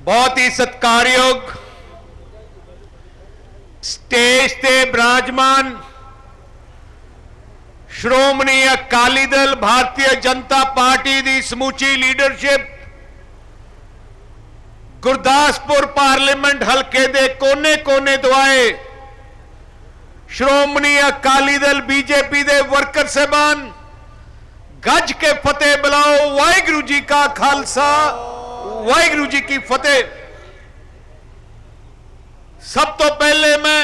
बहुत ही सत्कारयोग स्टेज ते विराजमान श्रोमणी अकाली दल भारतीय जनता पार्टी की समूची लीडरशिप गुरदासपुर पार्लीमेंट हल्के दे कोने कोने तो आए श्रोमणी अकाली दल बीजेपी दे वर्कर साहबान गज के फतेह बुलाओ। वाहिगुरु जी का खालसा वाहिगुरु जी की फतेह। सब तो पहले मैं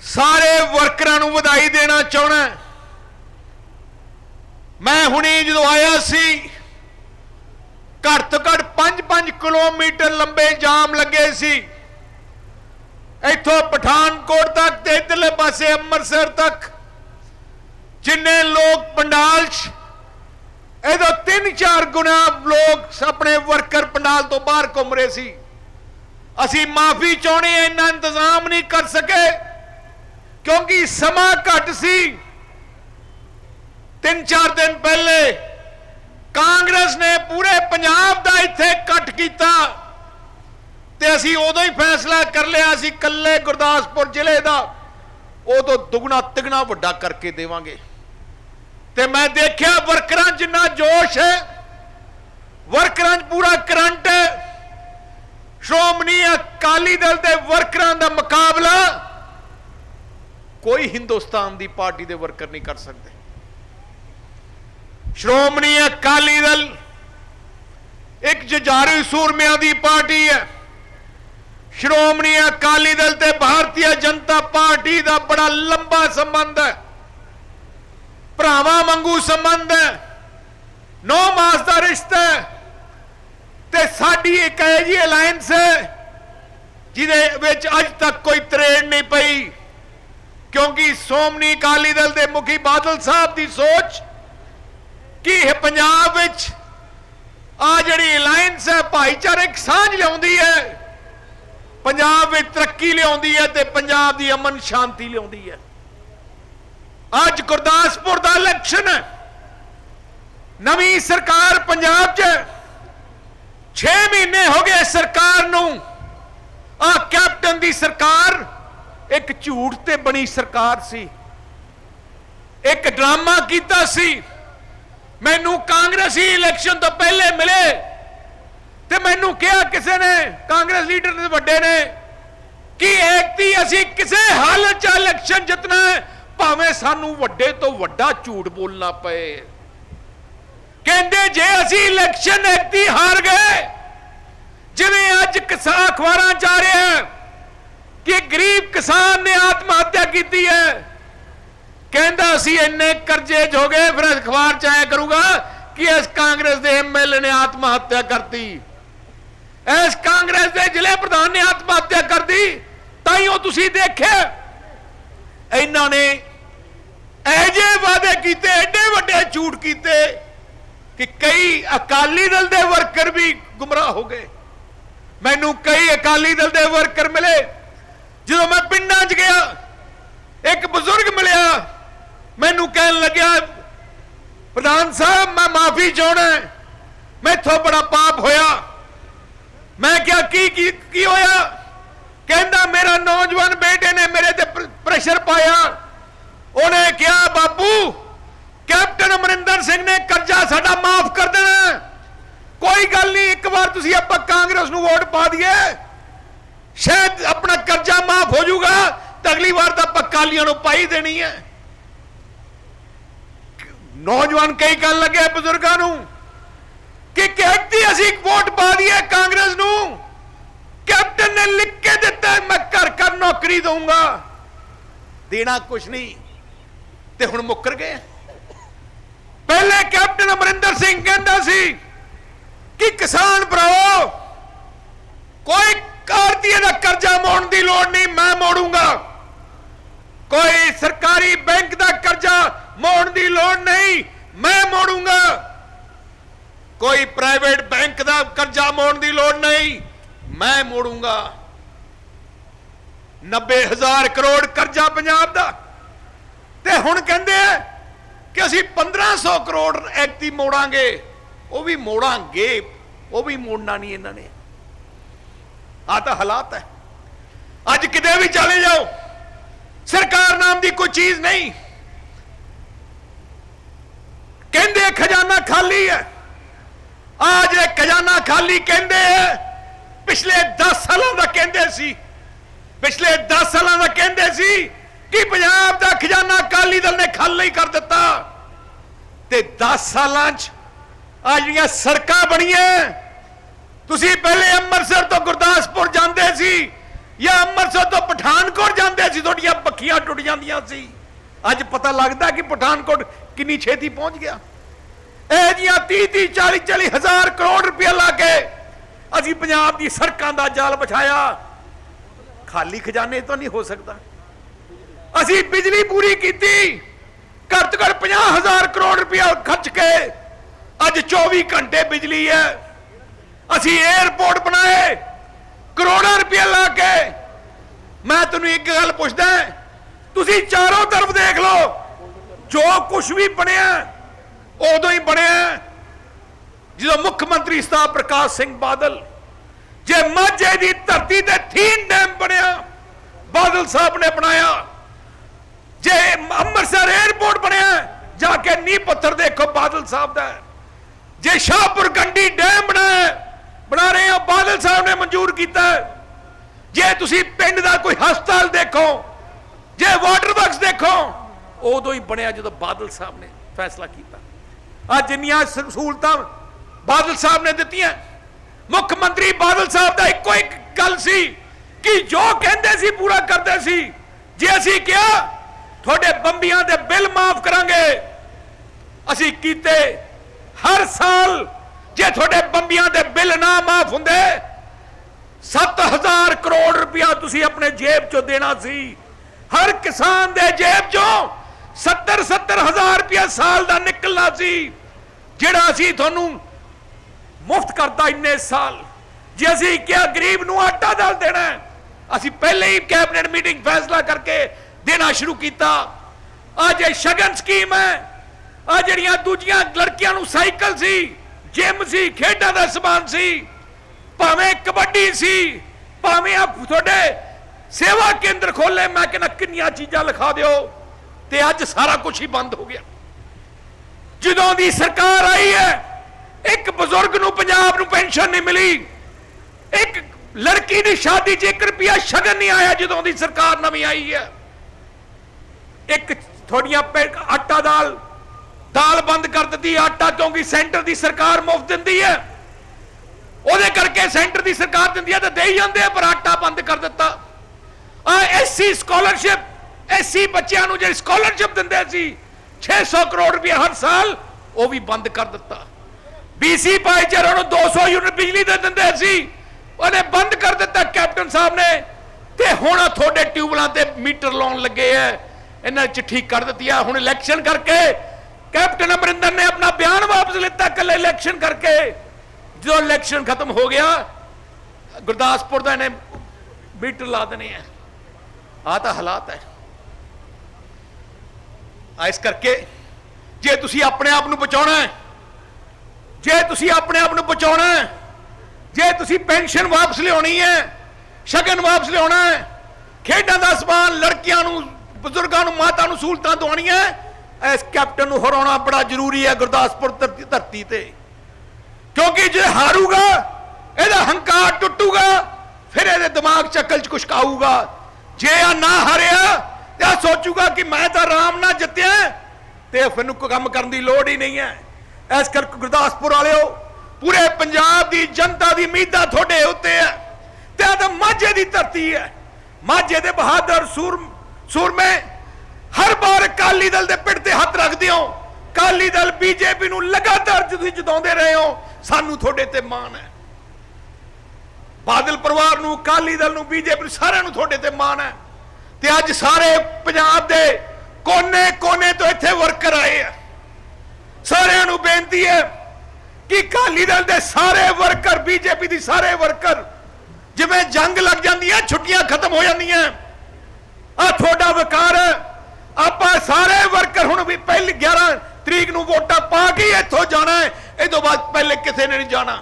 सारे वर्करां नूं वधाई देना चाहना। मैं हुणे जो आया सी घट तो घट 5-5 किलोमीटर लंबे जाम लगे सी इथों पठानकोट तक ते इधरले पासे अमृतसर तक। जिन्ने लोग पंडाल इधर 3-4 गुना लोग अपने वर्कर पंडाल तो बाहर घूम रहे सी। असी माफी चाहने इन्ना इंतजाम नहीं कर सके क्योंकि समा घट सी। 3-4 दिन पहले कांग्रेस ने पूरे पंजाब का इत्थे कट किया ते असी उदों ही फैसला कर लिया असी कल्ले गुरदासपुर जिले का उदों दुगना तिगना वड्डा करके देवांगे। ते मैं देखिया वर्करां जिन्ना जोश है, वर्करां पूरा करंट है। श्रोमणी अकाली दल के वर्करां का मुकाबला कोई हिंदुस्तान की पार्टी के वर्कर नहीं कर सकते। श्रोमणी अकाली दल एक जुझारू सूरमिया की पार्टी है। श्रोमणी अकाली दल ते भारतीय जनता पार्टी का बड़ा लंबा संबंध है, भरावां वांगू संबंध है, 9 मास का रिश्ता है। ते साडी एक ऐसी अलायंस है जिहदे विच अज तक कोई तरेड़ नहीं पई क्योंकि श्रोमणी अकाली दल के मुखी बादल साहब की सोच कि पंजाब विच आ जिहड़ी अलायंस है भाईचारक सांझ लियाउंदी है, पंजाब में तरक्की लियाउंदी है ते पंजाब की अमन शांति लियाउंदी है। अज गुरदासपुर का इलेक्शन है, नवी सरकार पंजाब च 6 महीने हो गए सरकार नूं। आ कैप्टन की सरकार एक झूठ ते बनी सरकार सी, एक ड्रामा कीता सी। मैनू कांग्रेसी इलेक्शन तो पहले मिले ते मैनू कहा किसी ने कांग्रेस लीडर ने वड्डे ने कि एक असी किसी हालत च इलेक्शन जितना है भावें सानू वड्डे तो वड्डा झूठ बोलना पे। कहते जे असी इलेक्शन एक हार गए जिवें अज किसान अखबारां च आ रहे हैं कि गरीब किसान ने आत्महत्या की है। कहता असी इन्ने कर्जे हो गए फिर अखबार च आया करूंगा कि इस कांग्रेस के MLA ने आत्महत्या कर दी, इस कांग्रेस के जिले प्रधान ने आत्महत्या कर दी। ताइयों तुसी देखे इन्होंने ऐजे वादे किए, एडे वड्डे झूठ किए कि कई अकाली दल के वर्कर भी गुमराह हो गए। मैनू कई अकाली दल के वर्कर मिले जो मैं पिंडां च गया, एक बुजुर्ग मिलया मैनू कहन लग्या प्रधान साहब मैं माफी चाहना, मैथों बड़ा पाप होया। मैं क्या की होया? कहता मेरा नौजवान बेटे ने मेरे ते प्रेशर पाया। उन्हें कहा बापू कैप्टन अमरिंदर सिंह ने कर्जा साडा माफ कर देना, कोई गल नहीं, एक बार तुसी आपां कांग्रेस नूं वोट पा दिए शायद अपना कर्जा माफ हो जाऊगा, तो अगली बार तो आपां अकालियां नूं पाई देनी है। नौजवान कई कह लगे बुजुर्गों नूं कि कहती असी वोट पा दिए कांग्रेस नूं, कैप्टन ने लिख के दिता मैं घर घर नौकरी दूंगा, देना कुछ नहीं ते हुण मुकर गए। पहले कैप्टन अमरिंदर सिंह कहता सी कि किसान भराओ कोई आड़तीए का कर्जा मोड़न की लोड़ नहीं, मैं मोड़ूंगा। कोई सरकारी बैंक का कर्जा मोड़न की लोड़ नहीं, मैं मोड़ूंगा। कोई प्राइवेट बैंक का कर्जा मोड़न की लोड़ नहीं, मैं मोड़ूंगा। 90,000 करोड़ कर्जा पंजाब का ते हुण कहंदे कि असीं 1500 करोड़ ऐकती मोड़ांगे। वो भी मोड़ांगे वो भी मोड़ना नहीं इन्होंने। आ तो हालात है। अज किते भी चले जाओ, सरकार नाम की कोई चीज नहीं। कहते खजाना खाली है। आज खजाना खाली कहते हैं, पिछले 10 सालों का कहते सी, पिछले 10 सालों का कहते सी कि पंजाब का खजाना अकाली दल ने खाली कर दिता। ते 10 सालों आज जिहड़ियां सड़कां बणियां, तुसीं पहले अमृतसर तो गुरदासपुर जांदे सी या अमृतसर तो पठानकोट जांदे सी, तुहाडीआं पक्खियां टुट जांदियां सी। अज पता लगदा कि पठानकोट किन्नी छेती पहुंच गया। ਇਹ ਜੀਆਂ 30-30 40-40 हज़ार करोड़ रुपया ला के असीं पंजाब दी सड़कां दा जाल बिछाया। खाली खजाने तो नहीं हो सकता। असीं बिजली पूरी कीती, घट तो घट 50,000 करोड़ रुपया खर्च के अज 24 घंटे बिजली है। असीं एयरपोर्ट बनाए करोड़ों रुपया ला के। मैं तुहानूं एक गल पुछदा, तुसीं चारों तरफ देख लो, जो कुछ भी बनिया उदों ही बने जो मुख्यमंत्री था प्रकाश सिंह बादल। जे माझे की धरती ते थीन डैम बनया बादल साहब ने बनाया। जे अमृतसर एयरपोर्ट बनया जाके नींह पत्थर देखो बादल साहब का। जे शाहपुर कंडी डैम बना रहे हो बादल साहब ने मंजूर किया। जे तुसी पिंड का कोई हस्पताल देखो, जे वाटर वर्क्स देखो, उदों ही बनया जो बादल साहब ने फैसला किया। आज जिन्नियां सहूलतां बादल साहब ने दित्तियां, मुख्यमंत्री बादल साहब का इको एक गल सी कि जो कहते सी पूरा करते सी। जे असीं कहा थोड़े बंबियां दे बिल माफ करांगे, असीं कीते। हर साल जे थोड़े बंबियां दे बिल ना माफ हुंदे 7,000 करोड़ रुपया तुसीं अपने जेब चों देना सी। हर किसान दे जेब चों 70,000 रुपया साल का निकलना सी, जिहड़ा असीं तुहानूं मुफ्त करता इन्ने साल। जे असीं क्या गरीब नूं आटा दाल देना है, असीं पहले ही कैबिनेट मीटिंग फैसला करके देना शुरू किया। आज ये शगन स्कीम है। आज जिहड़ियां दूजियां लड़कियां नूं साइकिल सी, जिम सी, खेडां दा समान सी, भावें कबड्डी सी, भावें आप तुहाडे सेवा केंद्र खोले, मैं कहना किन्नियां चीज़ां लिखा दिओ, ते अज सारा कुछ ही बंद हो गया। जदों दी सरकार आई है, एक बजुर्ग नूं पंजाब नूं पेंशन नहीं मिली, एक लड़की की शादी च 1 रुपया शगन नहीं आया। जदों दी सरकार नवीं आई है, एक थोड़ियां आटा दाल बंद कर दी। आटा क्योंकि सेंटर की सरकार मुफ्त दिंदी है, उहदे करके सेंटर की सरकार दिंदी है तो दे ही जांदे आ, पर आटा बंद कर दिता। एससी स्कॉलरशिप, एससी बच्चों को जो स्कॉलरशिप देंदे सी 600 करोड़ रुपया हर साल, वो भी बंद कर दिता। बीसी भाईचारे को 200 यूनिट बिजली दे देंदे सी, उन्हें बंद कर दिता कैप्टन साहब ने। ते हुण थोड़े ट्यूबलों ते मीटर लाउण लगे है, इन्हें चिट्ठी कर दी है। हुण इलैक्शन करके कैप्टन अमरिंदर ने अपना बयान वापस लिता, कल इलैक्शन करके जो इलैक्शन खत्म हो गया गुरदासपुर का इन्हें मीटर ला देने हैं। आ तो हालात है। इस करके जे तुसी अपने आप नूं बचाउणा है, जे तुसी अपने आप नूं बचाउणा है, जे तुसी पेंशन वापस लियाउणी है, शगन वापस लियाउणा है, खेडां दा समान लड़कियां नूं, बुजुर्गां नूं, माता नूं सहूलतां दिवाउणियां, इस कैप्टन नूं हराउणा बड़ा जरूरी है गुरदासपुर धरती ते। क्योंकि जे हारूगा इहदा हंकार टुटूगा, फिर इहदे दिमाग च अकल च कुछ आऊगा। जे आ ना हारिया तो सोचूगा कि मैं तो आराम ना जित्या, तो फिर काम करने की लोड़ ही नहीं है। इस करके गुरदासपुर वाले पूरे पंजाब की जनता की उम्मीदां थोड़े उत्ते है। तो माझे की धरती है, माझे दे बहादुर सूरमे हर बार अकाली दल के पिंड ते हथ रखते हो। अकाली दल बीजेपी नूं लगातार तुसीं जिताउंदे रहे हो, सानू थोड़े ते मान है। बादल परिवार नूं, अकाली दल नूं, बीजेपी सारिआं नूं थोड़े ते मान है। ते अज सारे पंजाब दे कोने कोने तो इत्थे वर्कर आए हैं। सारिआं नूं बेनती है कि अकाली दल दे सारे वर्कर, बीजेपी दी सारे वर्कर, जिवें जंग लग जाती है छुट्टियां खत्म हो जांदियां, आ थोड़ा वकार है। आपां सारे वर्कर हुण भी पहली 11 तरीक नूं वोटां पा के इत्थों जाना है, इस तो बाद पहले किथे नहीं जाना।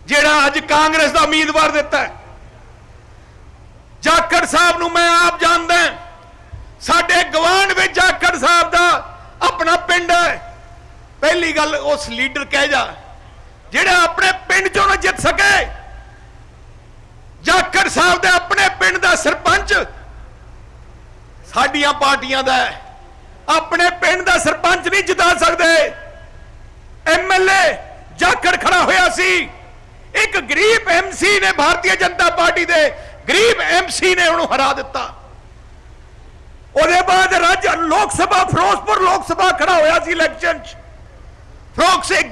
ਜਿਹੜਾ ਅੱਜ ਕਾਂਗਰਸ ਦਾ ਉਮੀਦਵਾਰ ਦਿੱਤਾ ਹੈ। ਜਾਖੜ ਸਾਹਿਬ ਨੂੰ ਮੈਂ ਆਪ ਜਾਣਦਾ, ਸਾਡੇ ਗਵਾਂਢ ਵਿੱਚ ਜਾਖੜ ਸਾਹਿਬ ਦਾ ਆਪਣਾ ਪਿੰਡ ਹੈ। ਪਹਿਲੀ ਗੱਲ ਉਸ ਲੀਡਰ ਕਹਿ ਜਾ ਜਿਹੜਾ ਆਪਣੇ ਪਿੰਡ ਚੋਂ ਨਾ ਜਿੱਤ ਸਕੇ। ਜਾਖੜ ਸਾਹਿਬ ਦੇ ਆਪਣੇ ਪਿੰਡ ਦਾ ਸਰਪੰਚ ਸਾਡੀਆਂ ਪਾਰਟੀਆਂ ਦਾ ਹੈ, ਆਪਣੇ ਪਿੰਡ ਦਾ ਸਰਪੰਚ ਨਹੀਂ ਜਿਤਾ ਸਕਦੇ। ਐਮਐਲਏ ਜਾਖੜ ਖੜਾ ਹੋਇਆ ਸੀ, ਇੱਕ ਗਰੀਬ ਐਮਸੀ ਨੇ, ਭਾਰਤੀ ਜਨਤਾ ਪਾਰਟੀ ਦੇ ਗਰੀਬ ਐਮਸੀ ਨੇ ਉਹਨੂੰ ਹਰਾ ਦਿੱਤਾ। ਉਹਦੇ ਬਾਅਦ ਰਾਜ ਲੋਕ ਸਭਾ ਫਿਰੋਜ਼ਪੁਰ ਲੋਕ ਸਭਾ ਖੜਾ ਹੋਇਆ ਸੀ ਇਲੈਕਸ਼ਨ ਚ, ਫਰੋਕ ਸੇ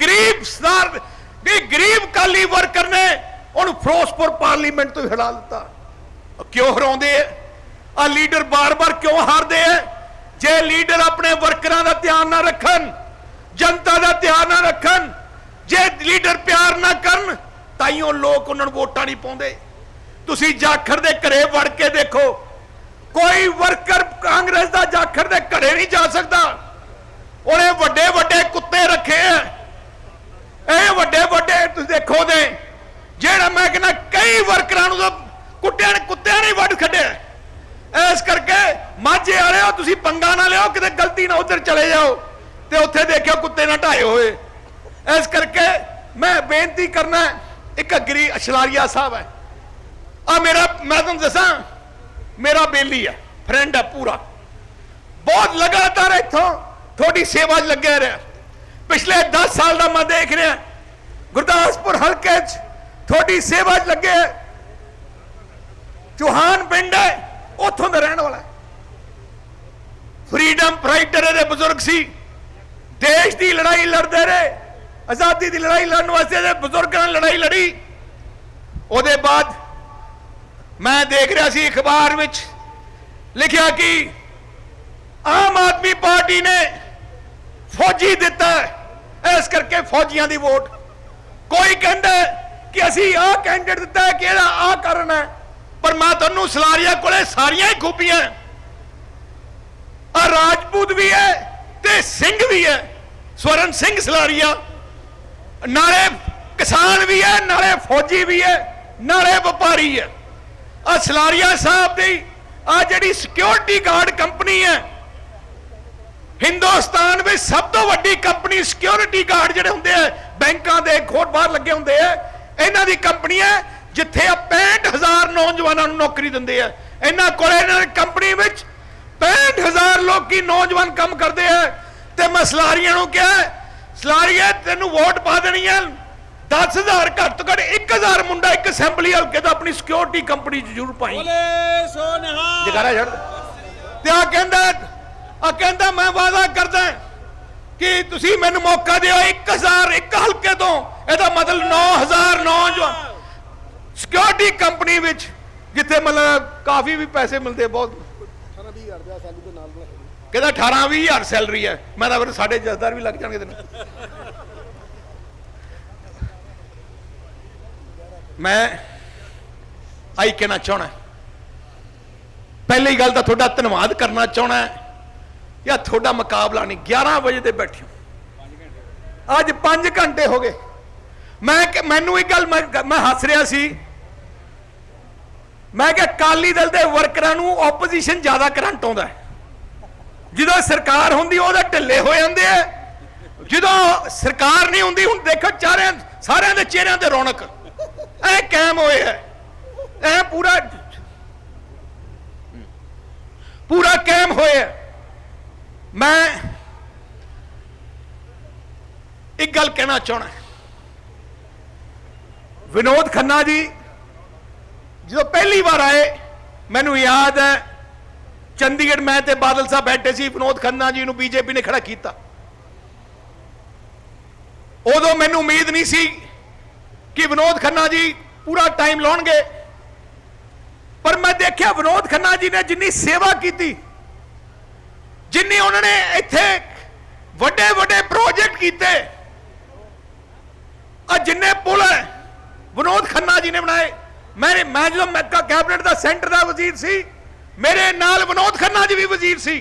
ਗਰੀਬ ਕਾਲੀ ਵਰਕਰ ਨੇ ਉਹਨੂੰ ਫਿਰੋਜ਼ਪੁਰ ਪਾਰਲੀਮੈਂਟ ਤੋਂ ਹਰਾ ਦਿੱਤਾ। ਕਿਉਂ ਹਰਾਉਂਦੇ ਆ? ਆ ਲੀਡਰ ਬਾਰ-ਬਾਰ ਕਿਉਂ ਹਾਰਦੇ ਆ? ਜੇ ਲੀਡਰ ਆਪਣੇ ਵਰਕਰਾਂ ਦਾ ਧਿਆਨ ਨਾ ਰੱਖਣ, ਜਨਤਾ ਦਾ ਧਿਆਨ ਨਾ ਰੱਖਣ, ਜੇ ਲੀਡਰ ਪਿਆਰ ਨਾ ਕਰਨ, ਤਾਈਓ ਲੋਕ ਉਹਨਾਂ ਨੂੰ ਵੋਟਾਂ ਨਹੀਂ ਪਾਉਂਦੇ। ਤੁਸੀਂ ਜਾਖੜ ਦੇ ਘਰੇ ਵੜ ਕੇ ਦੇਖੋ, ਕੋਈ ਵਰਕਰ ਕਾਂਗਰਸ ਦਾ ਜਾਖੜ ਦੇ ਘਰੇ ਨਹੀਂ ਜਾ ਸਕਦਾ। ਉਹਨੇ ਵੱਡੇ ਵੱਡੇ ਕੁੱਤੇ ਰੱਖੇ ਆ, ਇਹ ਵੱਡੇ ਵੱਡੇ ਤੁਸੀਂ ਦੇਖੋ ਦੇ, ਜਿਹੜਾ ਮੈਂ ਕਹਿੰਦਾ ਕਈ ਵਰਕਰਾਂ ਨੂੰ ਤਾਂ ਕੁੱਤਿਆਂ ਨੇ ਵੱਢ ਛੱਡਿਆ। ਇਸ ਕਰਕੇ ਮਾਝੇ ਵਾਲਿਓ ਤੁਸੀਂ ਪੰਗਾ ਨਾ ਲਿਓ, ਕਿਤੇ ਗਲਤੀ ਨਾ ਉਧਰ ਚਲੇ ਜਾਓ ਤੇ ਉੱਥੇ ਦੇਖਿਓ ਕੁੱਤੇ ਨਾ ਢਾਏ ਹੋਏ। ਇਸ ਕਰਕੇ ਮੈਂ ਬੇਨਤੀ ਕਰਨਾ, ਇੱਕ ਅਗਰੀ ਅਸ਼ਲਾਰੀਆ ਸਾਹਿਬ ਹੈ, ਆ ਮੇਰਾ, ਮੈਂ ਤੁਹਾਨੂੰ ਦੱਸਾਂ, ਮੇਰਾ ਬੇਲੀ ਹੈ, ਫਰੈਂਡ ਹੈ ਪੂਰਾ, ਬਹੁਤ ਲਗਾਤਾਰ ਇੱਥੋਂ ਤੁਹਾਡੀ ਸੇਵਾ 'ਚ ਲੱਗਿਆ ਰਿਹਾ। ਪਿਛਲੇ 10 ਸਾਲ ਦਾ ਮੈਂ ਦੇਖ ਰਿਹਾ ਗੁਰਦਾਸਪੁਰ ਹਲਕੇ 'ਚ ਤੁਹਾਡੀ ਸੇਵਾ 'ਚ ਲੱਗੇ। ਚੌਹਾਨ ਪਿੰਡ ਹੈ, ਉੱਥੋਂ ਦਾ ਰਹਿਣ ਵਾਲਾ, ਫਰੀडम ਫਾਈਟਰ ਦੇ ਬਜ਼ੁਰਗ ਸੀ, ਦੇਸ਼ ਦੀ ਲੜਾਈ ਲੜਦੇ ਰਹੇ, ਆਜ਼ਾਦੀ ਦੀ ਲੜਾਈ ਲੜਨ ਵਾਸਤੇ ਦੇ ਬਜ਼ੁਰਗਾਂ ਨੇ ਲੜਾਈ ਲੜੀ। ਉਹਦੇ ਬਾਅਦ ਮੈਂ ਦੇਖ ਰਿਹਾ ਸੀ ਅਖਬਾਰ ਵਿੱਚ ਲਿਖਿਆ ਕਿ ਆਮ ਆਦਮੀ ਪਾਰਟੀ ਨੇ ਫੌਜੀ ਦਿੱਤਾ, ਇਸ ਕਰਕੇ ਫੌਜੀਆਂ ਦੀ ਵੋਟ। ਕੋਈ ਕਹਿੰਦਾ ਕਿ ਅਸੀਂ ਆਹ ਕੈਂਡੀਡੇਟ ਦਿੱਤਾ ਕਿ ਇਹਦਾ ਆਹ ਕਾਰਨ ਹੈ, ਪਰ ਮੈਂ ਤੁਹਾਨੂੰ ਸਲਾਰੀਆ ਕੋਲੇ ਸਾਰੀਆਂ ਹੀ ਖੂਬੀਆਂ, ਆ ਰਾਜਪੂਤ ਵੀ ਹੈ ਤੇ ਸਿੰਘ ਵੀ ਹੈ। ਸਵਰਨ ਸਿੰਘ ਸਲਾਰੀਆ ਨਾਲੇ ਕਿਸਾਨ ਵੀ ਹੈ, ਨਾਲੇ ਫੌਜੀ ਵੀ ਹੈ, ਨਾਲੇ ਵਪਾਰੀ ਹੈ। ਆ ਸਲਾਰੀਆ ਸਾਹਿਬ ਦੀ ਆ ਜਿਹੜੀ ਸਿਕਿਉਰਿਟੀ ਗਾਰਡ ਕੰਪਨੀ ਹੈ, ਹਿੰਦੁਸਤਾਨ ਵਿੱਚ ਸਭ ਤੋਂ ਵੱਡੀ ਕੰਪਨੀ ਸਿਕਿਉਰਿਟੀ ਗਾਰਡ ਜਿਹੜੇ ਹੁੰਦੇ ਆ ਬੈਂਕਾਂ ਦੇ ਖੋਟ ਬਾਹਰ ਲੱਗੇ ਹੁੰਦੇ ਆ, ਇਹਨਾਂ ਦੀ ਕੰਪਨੀ ਹੈ, ਜਿੱਥੇ 65,000 ਨੌਜਵਾਨਾਂ ਨੂੰ ਨੌਕਰੀ ਦਿੰਦੇ ਆ। ਇਹਨਾਂ ਕੋਲੇ ਇਹਨਾਂ ਦੀ ਕੰਪਨੀ ਵਿੱਚ 65,000 ਲੋਕੀ ਨੌਜਵਾਨ ਕੰਮ ਕਰਦੇ ਆ। ਤੇ ਮੈਂ ਸਲਾਰੀਆਂ ਨੂੰ ਕਿਹਾ, ਸਲਾਰੀਆ ਤੈਨੂੰ ਵੋਟ ਪਾ ਦੇਣੀ ਹੈ, 10,000 ਘੱਟ ਤੋਂ ਘੱਟ 1,000 ਮੁੰਡਾ ਇੱਕ ਅਸੈਂਬਲੀ ਹਲਕੇ ਦਾ ਆਪਣੀ ਸਿਕਿਉਰਿਟੀ ਕੰਪਨੀ 'ਚ ਜ਼ਰੂਰ ਪਾਈ। ਜਗਾਰਾ ਛੱਡ ਤੇ ਆ ਕਹਿੰਦਾ ਮੈਂ ਵਾਅਦਾ ਕਰਦਾ ਕਿ ਤੁਸੀਂ ਮੈਨੂੰ ਮੌਕਾ ਦਿਓ 1,000 ਇੱਕ ਹਲਕੇ ਤੋਂ, ਇਹਦਾ ਮਤਲਬ 9,000 ਨੌਜਵਾਨ ਸਿਕਿਉਰਿਟੀ ਕੰਪਨੀ ਵਿੱਚ, ਜਿੱਥੇ ਮਤਲਬ ਕਾਫੀ ਵੀ ਪੈਸੇ ਮਿਲਦੇ, ਬਹੁਤ 18-20,000 ਸੈਲਰੀ ਦੇ ਨਾਲ ਕਹਿੰਦਾ 18-20,000 ਸੈਲਰੀ ਹੈ। ਮੈਂ ਤਾਂ ਫਿਰ ਸਾਡੇ ਜਥੇਦਾਰ ਵੀ ਲੱਗ ਜਾਣਗੇ ਤੈਨੂੰ। ਮੈਂ ਆਈ ਕਹਿਣਾ ਚਾਹਣਾ, ਪਹਿਲੀ ਗੱਲ ਤਾਂ ਤੁਹਾਡਾ ਧੰਨਵਾਦ ਕਰਨਾ ਚਾਹਣਾ ਯਾ ਤੁਹਾਡਾ ਮੁਕਾਬਲਾ ਨਹੀਂ। 11 ਵਜੇ ਤੇ ਬੈਠੇ ਅੱਜ 5 ਘੰਟੇ ਹੋ ਗਏ। ਮੈਨੂੰ ਇੱਕ ਗੱਲ ਮੈਂ ਹੱਸ ਰਿਹਾ ਸੀ, ਮੈਂ ਕਿਹਾ ਅਕਾਲੀ ਦਲ ਦੇ ਵਰਕਰਾਂ ਨੂੰ ਆਪੋਜੀਸ਼ਨ ਜ਼ਿਆਦਾ ਕਰੰਟ ਆਉਂਦਾ ਹੈ। ਜਦੋਂ ਸਰਕਾਰ ਹੁੰਦੀ ਉਹਦੇ ਢਿੱਲੇ ਹੋ ਜਾਂਦੇ ਆ, ਜਦੋਂ ਸਰਕਾਰ ਨਹੀਂ ਹੁੰਦੀ, ਹੁਣ ਦੇਖੋ ਸਾਰਿਆਂ ਦੇ ਚਿਹਰਿਆਂ ਤੇ ਰੌਣਕ ਐ ਕਾਇਮ ਹੋਏ ਹੈ, ਐ ਪੂਰਾ ਕਾਇਮ ਹੋਇਆ। ਮੈਂ ਇੱਕ ਗੱਲ ਕਹਿਣਾ ਚਾਹਣਾ, ਵਿਨੋਦ ਖੰਨਾ ਜੀ ਜਦੋਂ ਪਹਿਲੀ ਵਾਰ ਆਏ, ਮੈਨੂੰ ਯਾਦ ਹੈ ਚੰਡੀਗੜ੍ਹ ਮੈਂ ਤੇ ਬਾਦਲ ਸਾਹਿਬ ਬੈਠੇ ਸੀ, ਵਿਨੋਦ ਖੰਨਾ ਜੀ ਨੂੰ ਬੀਜੇਪੀ ਨੇ ਖੜਾ ਕੀਤਾ। ਉਦੋਂ ਮੈਨੂੰ ਉਮੀਦ ਨਹੀਂ ਸੀ ਕਿ ਵਿਨੋਦ ਖੰਨਾ ਜੀ ਪੂਰਾ ਟਾਈਮ ਲਾਉਣਗੇ, ਪਰ ਮੈਂ ਦੇਖਿਆ ਵਿਨੋਦ ਖੰਨਾ ਜੀ ਨੇ ਜਿੰਨੀ ਸੇਵਾ ਕੀਤੀ, ਜਿੰਨੀ ਉਹਨਾਂ ਨੇ ਇੱਥੇ ਵੱਡੇ ਵੱਡੇ ਪ੍ਰੋਜੈਕਟ ਕੀਤੇ, ਆ ਜਿੰਨੇ ਪੁਲ ਹੈ ਵਿਨੋਦ ਖੰਨਾ ਜੀ ਨੇ ਬਣਾਏ। ਮੈਂ ਜਦੋਂ ਕੈਬਨਿਟ ਦਾ ਸੈਂਟਰ ਦਾ ਵਜ਼ੀਰ ਸੀ, ਮੇਰੇ ਨਾਲ ਵਿਨੋਦ ਖੰਨਾ ਜੀ ਵੀ ਵਜ਼ੀਰ ਸੀ,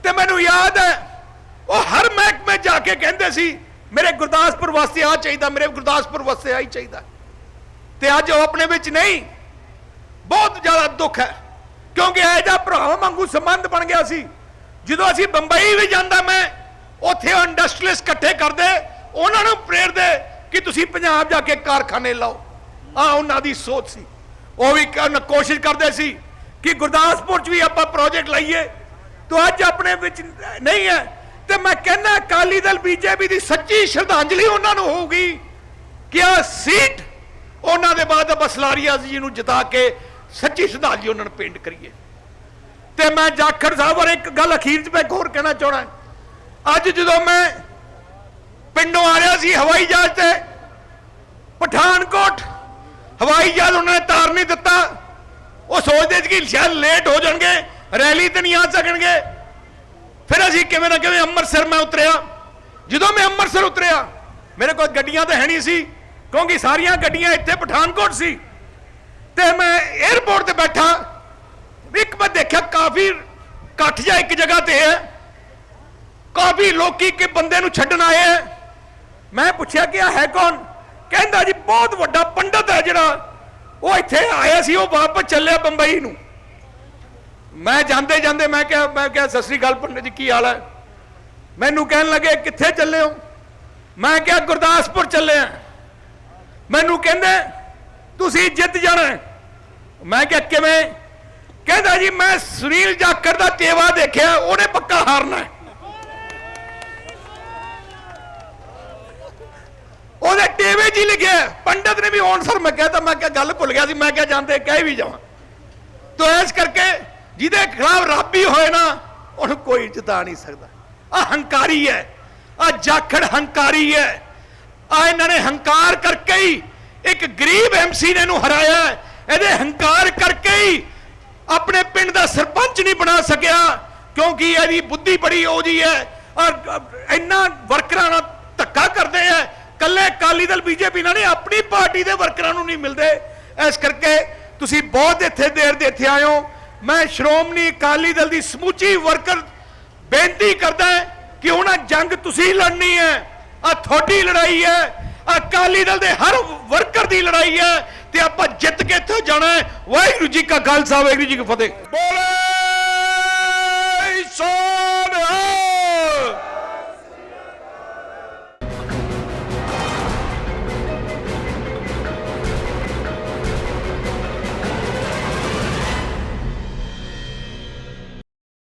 ਤੇ ਮੈਨੂੰ ਯਾਦ ਹੈ ਉਹ ਹਰ ਮਹਿਕਮੇ ਜਾ ਕੇ ਕਹਿੰਦੇ ਸੀ ਮੇਰੇ ਗੁਰਦਾਸਪੁਰ ਵਾਸਤੇ ਆ ਚਾਹੀਦਾ, ਮੇਰੇ ਗੁਰਦਾਸਪੁਰ ਵਾਸਤੇ ਆ ਹੀ ਚਾਹੀਦਾ। ਤੇ ਅੱਜ ਉਹ ਆਪਣੇ ਵਿੱਚ ਨਹੀਂ। ਬਹੁਤ ਜ਼ਿਆਦਾ ਦੁੱਖ ਹੈ, ਕਿਉਂਕਿ ਇਹ ਜਿਹਾ ਭਰਾਵਾਂ ਵਾਂਗੂ ਸੰਬੰਧ ਬਣ ਗਿਆ ਸੀ। ਜਦੋਂ ਅਸੀਂ ਬੰਬਈ ਵੀ ਜਾਂਦਾ, ਮੈਂ ਉੱਥੇ ਇੰਡਸਟਰੀਅਲਿਸਟ ਇਕੱਠੇ ਕਰਦੇ, ਉਹਨਾਂ ਨੂੰ ਪ੍ਰੇਰਦੇ ਕਿ ਤੁਸੀਂ ਪੰਜਾਬ ਜਾ ਕੇ ਕਾਰਖਾਨੇ ਲਾਓ। ਉਹਨਾਂ ਦੀ ਸੋਚ ਸੀ। ਉਹ ਵੀ ਕੋਸ਼ਿਸ਼ ਕਰਦੇ ਸੀ ਕਿ ਗੁਰਦਾਸਪੁਰ 'ਚ ਵੀ ਆਪਾਂ ਪ੍ਰੋਜੈਕਟ ਲਾਈਏ। तो ਅੱਜ ਆਪਣੇ ਵਿੱਚ ਨਹੀਂ ਹੈ। ਤੇ ਮੈਂ ਕਹਿੰਦਾ ਅਕਾਲੀ ਦਲ ਬੀਜੇਪੀ ਦੀ ਸੱਚੀ ਸ਼ਰਧਾਂਜਲੀ ਉਹਨਾਂ ਨੂੰ ਹੋਊਗੀ ਕਿ ਆ ਸੀਟ ਉਹਨਾਂ ਦੇ ਬਾਅਦ ਬਸਲਾਰੀਆ ਜੀ ਨੂੰ ਜਿਤਾ ਕੇ ਸੱਚੀ ਸ਼ਰਧਾਂਜਲੀ ਉਹਨਾਂ ਨੂੰ ਪੇਂਟ ਕਰੀਏ। ਤੇ ਮੈਂ ਜਾਖੜ ਸਾਹਿਬ ਬਾਰੇ ਇੱਕ ਗੱਲ ਅਖੀਰ 'ਚ ਮੈਂ ਹੋਰ ਕਹਿਣਾ ਚਾਹਣਾ। ਅੱਜ ਜਦੋਂ ਮੈਂ ਪਿੰਡੋਂ ਆ ਰਿਹਾ ਸੀ ਹਵਾਈ ਜਹਾਜ਼ ਤੇ, ਪਠਾਨਕੋਟ ਹਵਾਈ ਜਹਾਜ਼ ਉਹਨਾਂ ਨੇ ਤਾਰ ਨਹੀਂ ਦਿੱਤਾ। ਉਹ ਸੋਚਦੇ ਸੀ ਕਿ ਸ਼ਾਇਦ ਲੇਟ ਹੋ ਜਾਣਗੇ, ਰੈਲੀ ਤੇ ਨਹੀਂ ਆ ਸਕਣਗੇ। ਫਿਰ ਅਸੀਂ ਕਿਵੇਂ ਨਾ ਕਿਵੇਂ ਅੰਮ੍ਰਿਤਸਰ ਮੈਂ ਉਤਰਿਆ। ਜਦੋਂ ਮੈਂ ਅੰਮ੍ਰਿਤਸਰ ਉਤਰਿਆ, ਮੇਰੇ ਕੋਲ ਗੱਡੀਆਂ ਤਾਂ ਹੈ ਨਹੀਂ ਸੀ, ਕਿਉਂਕਿ ਸਾਰੀਆਂ ਗੱਡੀਆਂ ਇੱਥੇ ਪਠਾਨਕੋਟ ਸੀ। ਤੇ ਮੈਂ 에ਅਰਪੋਰਟ ਤੇ ਬੈਠਾ, ਇੱਕ ਮੈਂ ਦੇਖਿਆ ਕਾਫੀ ਇਕੱਠ ਜਿਹਾ ਇੱਕ ਜਗ੍ਹਾ ਤੇ ਹੈ, ਕਾਫੀ ਲੋਕੀ ਕਿ ਬੰਦੇ ਨੂੰ ਛੱਡਣ ਆਏ ਹੈ। ਮੈਂ ਪੁੱਛਿਆ ਕਿ ਆ ਹੈ ਕੌਣ? ਕਹਿੰਦਾ ਜੀ ਬਹੁਤ ਵੱਡਾ ਪੰਡਤ ਹੈ ਜਿਹੜਾ ਉਹ ਇੱਥੇ ਆਇਆ ਸੀ, ਉਹ ਵਾਪਸ ਚੱਲਿਆ ਬੰਬਈ ਨੂੰ। ਮੈਂ ਜਾਂਦੇ ਜਾਂਦੇ ਮੈਂ ਕਿਹਾ ਸਤਿ ਸ੍ਰੀ ਅਕਾਲ ਪੰਡਤ ਜੀ, ਕੀ ਹਾਲ ਹੈ? ਮੈਨੂੰ ਕਹਿਣ ਲੱਗੇ ਕਿੱਥੇ ਚੱਲੇ ਹੋ? ਮੈਂ ਕਿਹਾ ਗੁਰਦਾਸਪੁਰ ਚੱਲੇ ਆ। ਮੈਨੂੰ ਕਹਿੰਦੇ ਤੁਸੀਂ ਜਿੱਤ ਜਾਣਾ। ਮੈਂ ਕਿਹਾ ਕਿਵੇਂ? ਕਹਿੰਦਾ ਜੀ ਮੈਂ ਸੁਨੀਲ ਜਾਖੜ ਦਾ ਤੇਵਾ ਦੇਖਿਆ, ਉਹਨੇ ਪੱਕਾ ਹਾਰਨਾ ਹੈ। ਉਹਦੇ ਟੇਵੇ 'ਚ ਹੀ ਲਿਖਿਆ। ਪੰਡਤ ਨੇ ਵੀ ਆਉਣ ਸਰ ਮੈਂ ਕਿਹਾ ਗੱਲ ਭੁੱਲ ਗਿਆ ਸੀ। ਮੈਂ ਕਿਹਾ ਜਾਂਦੇ ਕਹਿ ਵੀ ਜਾਵਾਂ। ਤੋ ਇਸ ਕਰਕੇ ਜਿਹਦੇ ਖਿਲਾਫ ਰੱਬੀ ਹੋਏ ਨਾ, ਉਹਨੂੰ ਕੋਈ ਜਿਤਾ ਨਹੀਂ ਸਕਦਾ। ਆ ਹੰਕਾਰੀ ਹੈ, ਆ ਜਾਖੜ ਹੰਕਾਰੀ ਹੈ। ਆ ਇਹਨਾਂ ਨੇ ਹੰਕਾਰ ਕਰਕੇ ਹੀ ਇੱਕ ਗਰੀਬ ਐਮਸੀ ਨੇ ਇਹਨੂੰ ਹਰਾਇਆ। ਇਹਦੇ ਹੰਕਾਰ ਕਰਕੇ ਹੀ ਆਪਣੇ ਪਿੰਡ ਦਾ ਸਰਪੰਚ ਨਹੀਂ ਬਣਾ ਸਕਿਆ, ਕਿਉਂਕਿ ਇਹਦੀ ਬੁੱਧੀ ਬੜੀ ਉਹਦੀ ਹੈ। ਔਰ ਇੰਨਾ ਵਰਕਰਾਂ ਨਾਲ ਧੱਕਾ ਕਰਦੇ ਆ। ਕੱਲੇ ਅਕਾਲੀ ਦਲ ਬੀਜੇਪੀ ਨਾਲ ਨਹੀਂ, ਆਪਣੀ ਪਾਰਟੀ ਦੇ ਵਰਕਰਾਂ ਨੂੰ ਨਹੀਂ ਮਿਲਦੇ। ਇਸ ਕਰਕੇ ਤੁਸੀਂ ਬਹੁਤ ਇੱਥੇ ਦੇਰ ਦੇ ਇੱਥੇ ਆਏ ਹੋ। ਮੈਂ ਸ਼੍ਰੋਮਣੀ ਅਕਾਲੀ ਦਲ ਦੀ ਸਮੁੱਚੀ ਵਰਕਰ ਬੇਨਤੀ ਕਰਦਾ ਕਿ ਉਹਨਾਂ ਜੰਗ ਤੁਸੀਂ ਲੜਨੀ ਹੈ। ਆ ਤੁਹਾਡੀ ਲੜਾਈ ਹੈ, ਅਕਾਲੀ ਦਲ ਦੇ ਹਰ ਵਰਕਰ ਦੀ ਲੜਾਈ ਹੈ, ਤੇ ਆਪਾਂ ਜਿੱਤ ਕੇ ਇੱਥੋਂ ਜਾਣਾ ਹੈ। ਵਾਹਿਗੁਰੂ ਜੀ ਕਾ ਖਾਲਸਾ, ਵਾਹਿਗੁਰੂ ਜੀ ਕੀ ਫਤਿਹ। ਬੋਲੇ